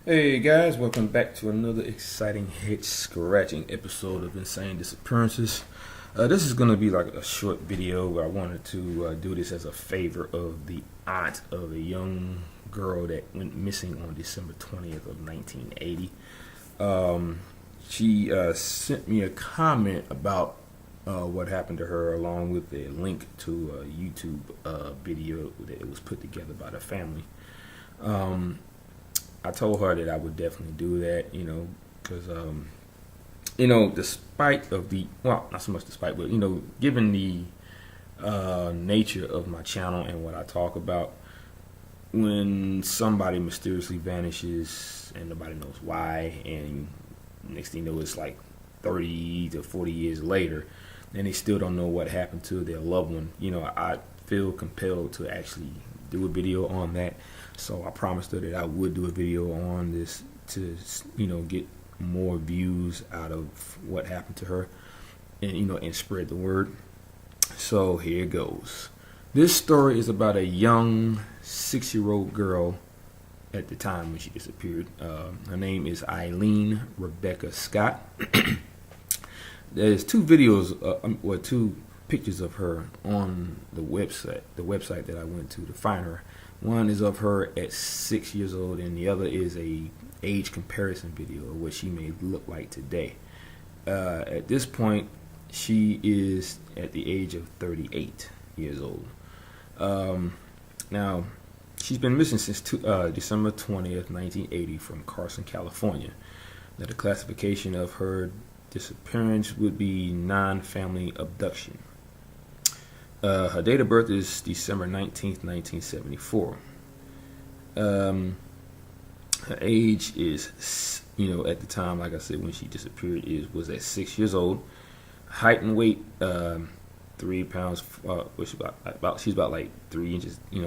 Hey guys, welcome back to another exciting head-scratching episode of Insane Disappearances. This is going to be like a short video where I wanted to do this as a favor of the aunt of a young girl that went missing on December 20th of 1980. She sent me a comment about what happened to her along with a link to a YouTube video that was put together by the family. I told her that I would definitely do that, because, despite of the, well, not so much despite, but, given the nature of my channel and what I talk about, when somebody mysteriously vanishes and nobody knows why, and next thing you know, it's like 30 to 40 years later, and they still don't know what happened to their loved one, I feel compelled to actually do a video on that. So I promised her that I would do a video on this to, get more views out of what happened to her and, and spread the word. So here it goes. This story is about a young 6-year-old girl at the time when she disappeared. Her name is Ilene Rebecca Scott. There's two videos, or two pictures of her on the website that I went to find her. One is of her at 6 years old, and the other is a age comparison video of what she may look like today. At this point, she is at the age of 38 years old. Now, she's been missing since December 20th, 1980 from Carson, California. Now, the classification of her disappearance would be non-family abduction. Her date of birth is December 19th, 1974. Her age is, at the time, like I said, when she disappeared, was at 6 years old. Height and weight, 3 pounds. She's about like 3 inches. She's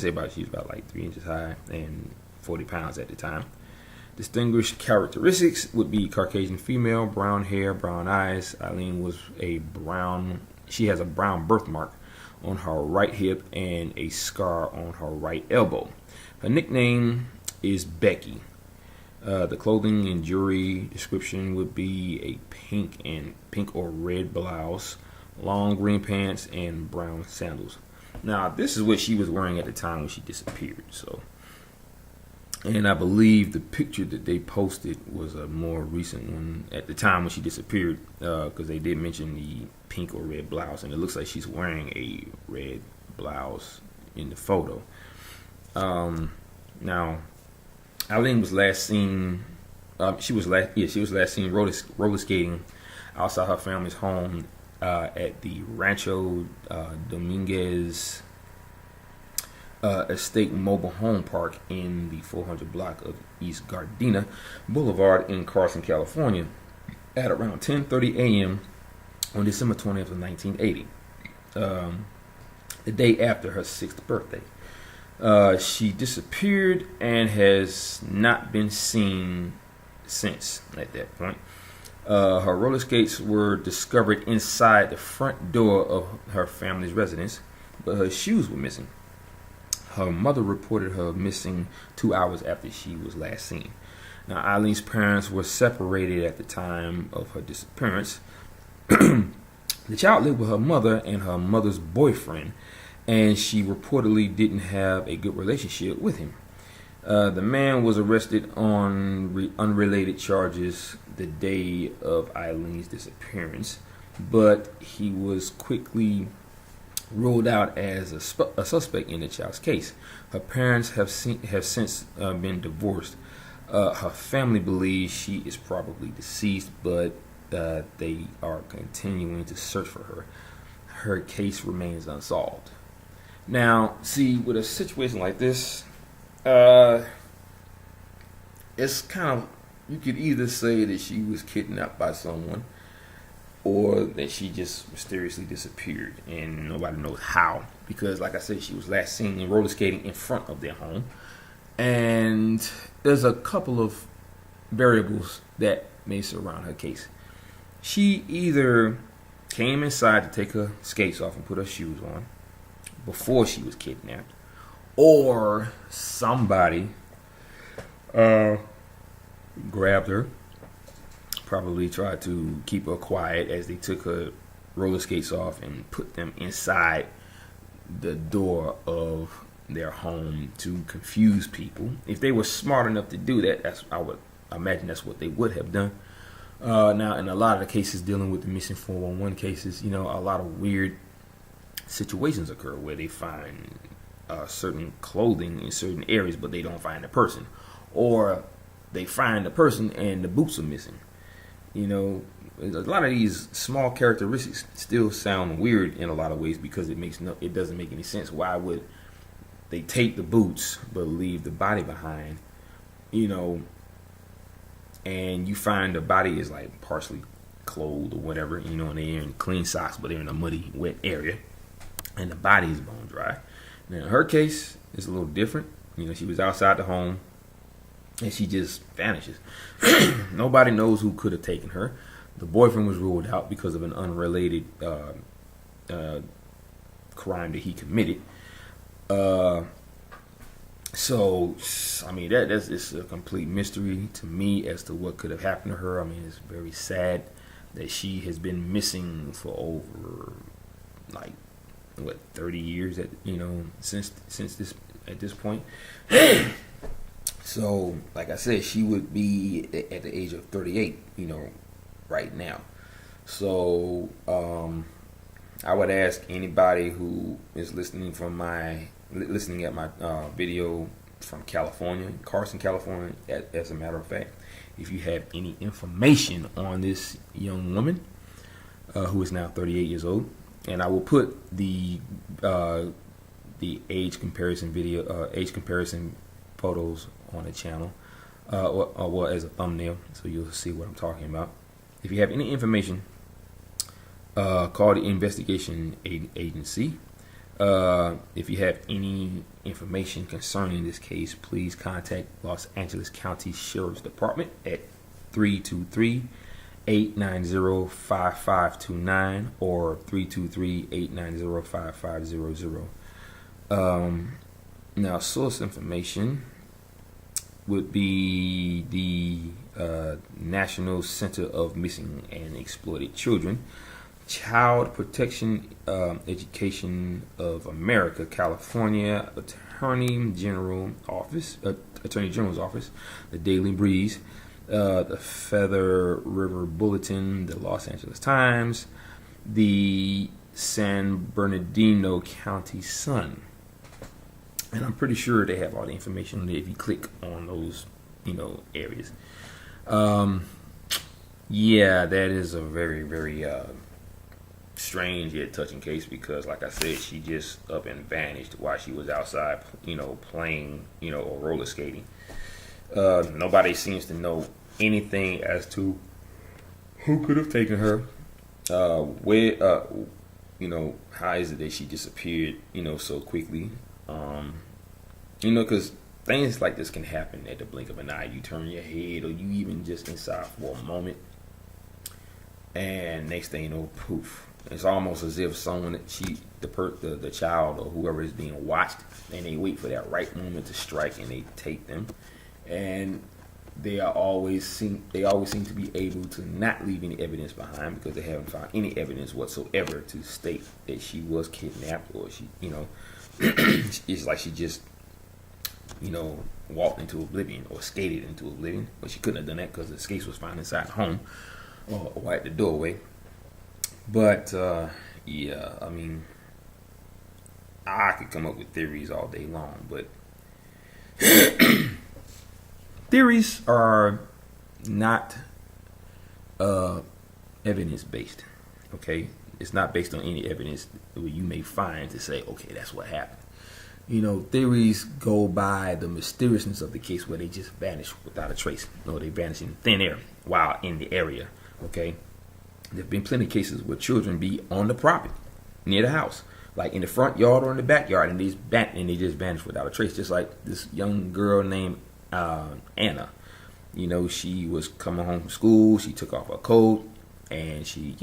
about like 3 inches high and 40 pounds at the time. Distinguished characteristics would be Caucasian female, brown hair, brown eyes. She has a brown birthmark on her right hip and a scar on her right elbow. Her nickname is Becky. The clothing and jewelry description would be a pink or red blouse, long green pants, and brown sandals. Now, this is what she was wearing at the time when she disappeared. And I believe the picture that they posted was a more recent one at the time when she disappeared, because they did mention the pink or red blouse, and it looks like she's wearing a red blouse in the photo. Now, Ilene was last seen. She was last seen roller skating outside her family's home at the Rancho Dominguez Estate Mobile Home Park in the 400 block of East Gardena Boulevard in Carson, California, at around 10:30 a.m. on December 20th of 1980, the day after her 6th birthday. She disappeared and has not been seen since at that point. Her roller skates were discovered inside the front door of her family's residence, but her shoes were missing. Her mother reported her missing 2 hours after she was last seen. Now, Ilene's parents were separated at the time of her disappearance. The child lived with her mother and her mother's boyfriend, and she reportedly didn't have a good relationship with him. The man was arrested on unrelated charges the day of Ilene's disappearance, but he was quickly ruled out as a suspect in the child's case. Her parents have since been divorced. Her family believes she is probably deceased, but they are continuing to search for her. Her case remains unsolved. Now, see, with a situation like this, it's kind of, you could either say that she was kidnapped by someone, or that she just mysteriously disappeared and nobody knows how. Because, like I said, she was last seen roller skating in front of their home. And there's a couple of variables that may surround her case. She either came inside to take her skates off and put her shoes on before she was kidnapped, or somebody uh, grabbed her, probably tried to keep her quiet as they took her roller skates off and put them inside the door of their home to confuse people. If they were smart enough to do that, I would imagine that's what they would have done. Now, in a lot of the cases dealing with the missing 411 cases, a lot of weird situations occur where they find certain clothing in certain areas, but they don't find the person, or they find the person and the boots are missing. A lot of these small characteristics still sound weird in a lot of ways because it doesn't make any sense. Why would they take the boots but leave the body behind? And you find the body is like partially clothed or whatever, and they're in clean socks, but they're in a muddy, wet area, and the body is bone dry. Now, in her case, it's a little different. She was outside the home, and she just vanishes. Nobody knows who could have taken her. The boyfriend was ruled out because of an unrelated crime that he committed. That's a complete mystery to me as to what could have happened to her. It's very sad that she has been missing for over 30 years since this point. So, like I said, she would be at the age of 38, right now. So, I would ask anybody who is listening at my video from California, Carson, California, as a matter of fact, if you have any information on this young woman who is now 38 years old, and I will put the age comparison photos on the channel, or as a thumbnail, so you'll see what I'm talking about. If you have any information, call the investigation agency. If you have any information concerning this case, please contact Los Angeles County Sheriff's Department at 323-890-5529 or 323-890-5500. Now, source information would be the National Center of Missing and Exploited Children, Child Protection Education of America, California, Attorney General's Office, the Daily Breeze, the Feather River Bulletin, the Los Angeles Times, the San Bernardino County Sun. And I'm pretty sure they have all the information on there if you click on those, areas. Yeah, that is a very, very strange yet touching case because, like I said, she just up and vanished while she was outside, playing, or roller skating. Nobody seems to know anything as to who could have taken her, where, how is it that she disappeared, so quickly. Because things like this can happen at the blink of an eye. You turn your head, or you even just inside for a moment, and next thing you know, poof. It's almost as if the child or whoever is being watched, and they wait for that right moment to strike, and they take them. And they always seem to be able to not leave any evidence behind because they haven't found any evidence whatsoever to state that she was kidnapped or she, it's like she just, walked into oblivion or skated into oblivion. But she couldn't have done that because the skates was found inside the home or at the doorway. But, yeah, I could come up with theories all day long, but theories are not evidence-based, okay? It's not based on any evidence that you may find to say, okay, that's what happened. Theories go by the mysteriousness of the case where they just vanish without a trace. No, they vanish in thin air while in the area, okay? There have been plenty of cases where children be on the property near the house, like in the front yard or in the backyard, and they just vanish without a trace. Just like this young girl named Anna. She was coming home from school. She took off her coat and she,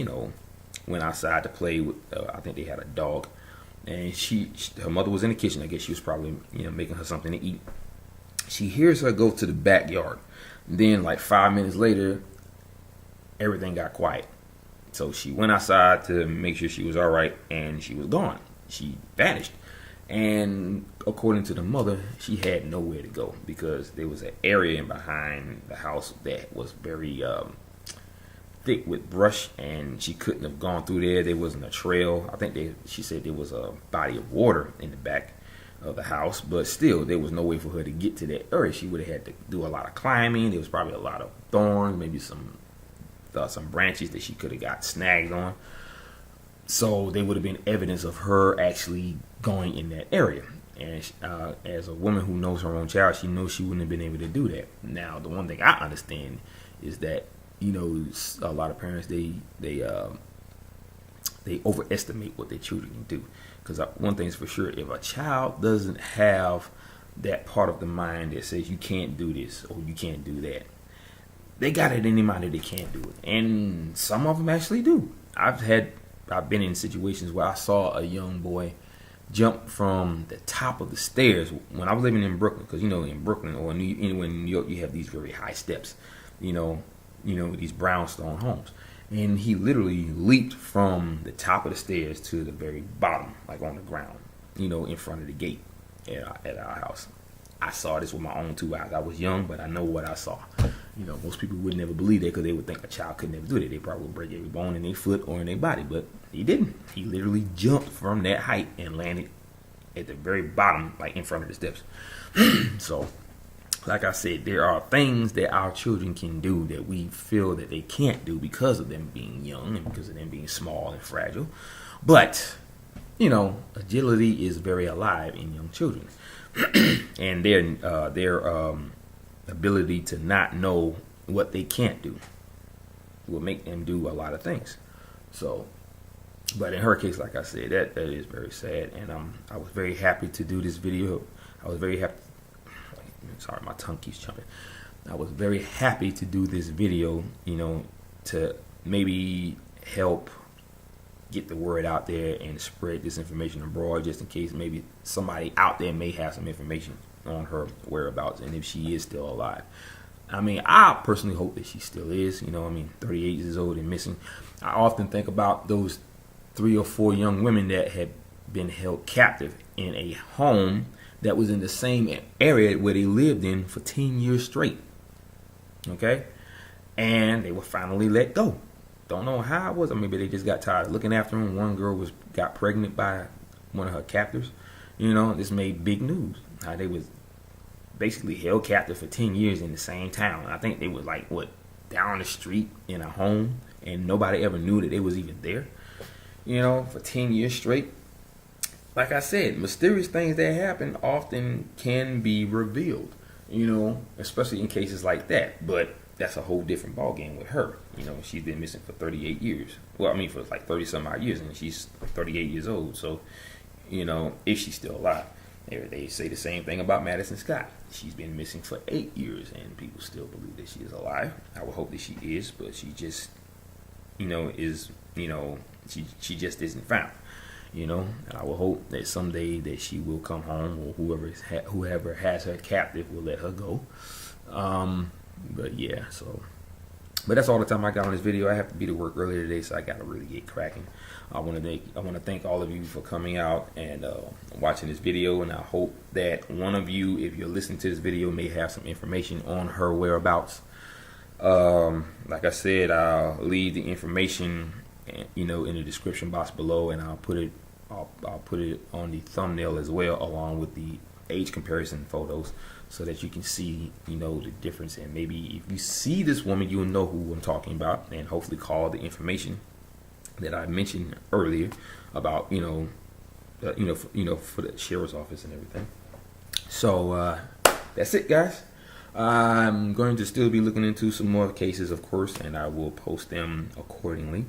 went outside to play with. I think they had a dog, and her mother was in the kitchen. I guess she was probably making her something to eat. She hears her go to the backyard. Then, like 5 minutes later, everything got quiet. So she went outside to make sure she was all right, and she was gone. She vanished. And according to the mother, she had nowhere to go because there was an area behind the house that was very thick with brush, and she couldn't have gone through there. There wasn't a trail. I think she said there was a body of water in the back of the house, but still there was no way for her to get to that area. She would have had to do a lot of climbing. There was probably a lot of thorns, maybe some branches that she could have got snagged on. So there would have been evidence of her actually going in that area. And as a woman who knows her own child, she knows she wouldn't have been able to do that. Now, the one thing I understand is that, you know, a lot of parents, they overestimate what their children can do. Because one thing's for sure, if a child doesn't have that part of the mind that says you can't do this or you can't do that, they got it in their mind that they can't do it. And some of them actually do. I've been in situations where I saw a young boy jump from the top of the stairs when I was living in Brooklyn, because, you know, in Brooklyn or anywhere in New York, you have these very high steps, you know, these brownstone homes. And he literally leaped from the top of the stairs to the very bottom, like on the ground, you know, in front of the gate at our house. I saw this with my own two eyes. I was young, but I know what I saw. You know, most people would never believe that because they would think a child could never do that. They probably would break every bone in their foot or in their body, but he didn't. He literally jumped from that height and landed at the very bottom, like in front of the steps. So, like I said, there are things that our children can do that we feel that they can't do because of them being young and because of them being small and fragile. But, you know, agility is very alive in young children. And their ability to not know what they can't do will make them do a lot of things. So, but in her case, like I said, that is very sad. And I was very happy to do this video. I was very happy. Sorry, my tongue keeps jumping. I was very happy to do this video, you know, to maybe help get the word out there and spread this information abroad, just in case maybe somebody out there may have some information on her whereabouts and if she is still alive. I mean, I personally hope that she still is. You know, I mean, 38 years old and missing. I often think about those 3 or 4 young women that had been held captive in a home that was in the same area where they lived in for 10 years straight. Okay? And they were finally let go. Don't know how it was, or maybe they just got tired of looking after them. One girl got pregnant by one of her captors. You know, this made big news. How they was basically held captive for 10 years in the same town. I think they was like, down the street in a home, and nobody ever knew that they was even there. You know, for 10 years straight. Like I said, mysterious things that happen often can be revealed, you know, especially in cases like that. But that's a whole different ballgame with her. You know, she's been missing for 38 years. Well, I mean, for like 30 some odd years, and she's 38 years old. So, you know, if she's still alive. They say the same thing about Madison Scott. She's been missing for 8 years, and people still believe that she is alive. I would hope that she is, but she just, you know, she just isn't found. You know, and I will hope that someday that she will come home, or whoever has her captive will let her go. But yeah, but that's all the time I got on this video. I have to be to work earlier today, so I got to really get cracking. I want to thank all of you for coming out and watching this video, and I hope that one of you, if you're listening to this video, may have some information on her whereabouts. Like I said, I'll leave the information, you know, in the description box below, and I'll put it on the thumbnail as well, along with the age comparison photos, so that you can see, you know, the difference. And maybe if you see this woman, you'll know who I'm talking about, and hopefully call the information that I mentioned earlier about, for the sheriff's office and everything. So that's it, guys. I'm going to still be looking into some more cases, of course, and I will post them accordingly.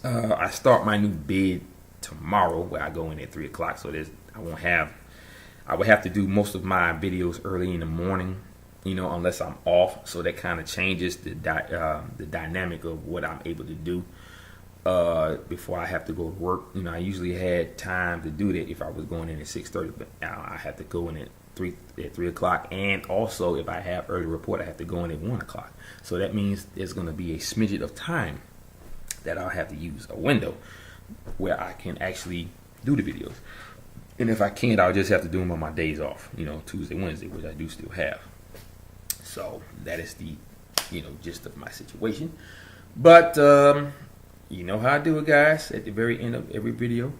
I start my new bid tomorrow, where I go in at 3 o'clock. So I would have to do most of my videos early in the morning, you know, unless I'm off. So that kind of changes the dynamic of what I'm able to do before I have to go to work. You know, I usually had time to do that if I was going in at 6:30, but now I have to go in at 3 o'clock, and also if I have early report, I have to go in at 1 o'clock. So that means there's going to be a smidget of time that I'll have to use a window where I can actually do the videos. And if I can't, I'll just have to do them on my days off, Tuesday, Wednesday, which I do still have. So that is the, gist of my situation. But you know how I do it, guys. At the very end of every video,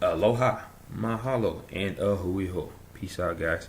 aloha, mahalo, and a hui ho. Peace out, guys.